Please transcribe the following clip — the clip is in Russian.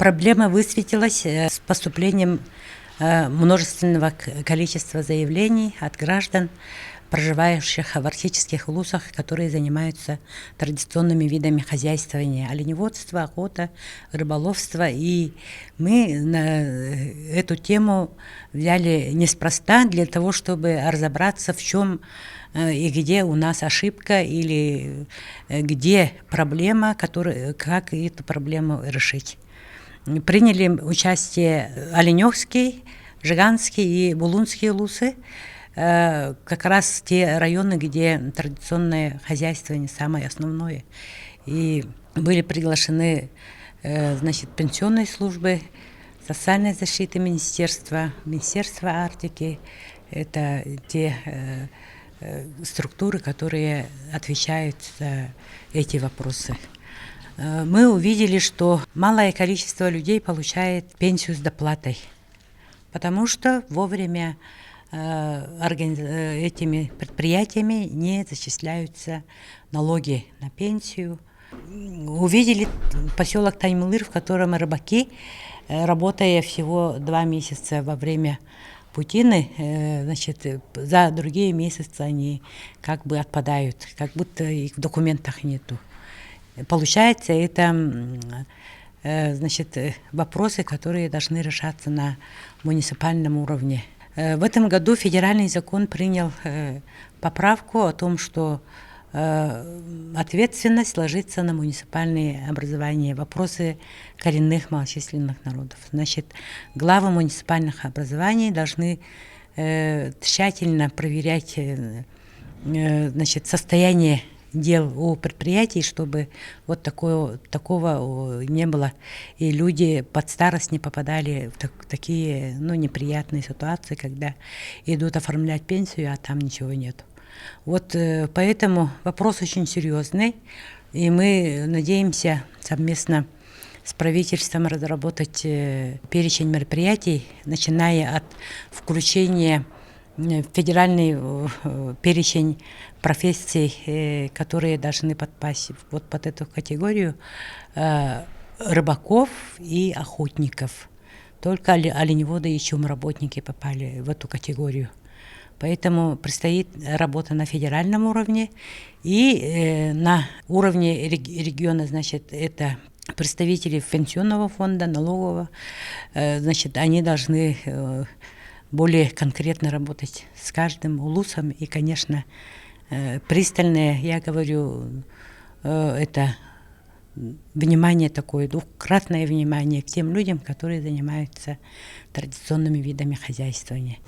Проблема высветилась с поступлением множественного количества заявлений от граждан, проживающих в арктических улусах, которые занимаются традиционными видами хозяйствования: оленеводство, охота, рыболовство. И мы на эту тему взяли неспроста, для того, чтобы разобраться, в чем и где у нас ошибка, или где проблема, как эту проблему решить. Приняли участие Оленевский, Жиганский и Булунские улусы, как раз те районы, где традиционное хозяйствование самое основное. И были приглашены пенсионные службы, социальной защиты Министерства Арктики. Это те структуры, которые отвечают за эти вопросы. Мы увидели, что малое количество людей получает пенсию с доплатой, потому что вовремя этими предприятиями не зачисляются налоги на пенсию. Увидели поселок Таймылыр, в котором рыбаки, работая всего 2 месяца во время путины, за другие месяцы они как бы отпадают, как будто их в документах нету. Получается, это вопросы, которые должны решаться на муниципальном уровне. В этом году федеральный закон принял поправку о том, что ответственность ложится на муниципальные образования, вопросы коренных малочисленных народов. Главы муниципальных образований должны тщательно проверять состояние дел у предприятий, чтобы вот такого не было, и люди под старость не попадали в такие неприятные ситуации, когда идут оформлять пенсию, а там ничего нет. Вот поэтому вопрос очень серьезный, и мы надеемся совместно с правительством разработать перечень мероприятий, начиная от включения в федеральный перечень профессий, которые должны подпасть вот под эту категорию, рыбаков и охотников. Только оленеводы и чумработники попали в эту категорию. Поэтому предстоит работа на федеральном уровне, и на уровне региона, это представители пенсионного фонда, налогового, они должны более конкретно работать с каждым улусом. И, конечно, пристальное, я говорю, это внимание такое, двукратное внимание к тем людям, которые занимаются традиционными видами хозяйствования.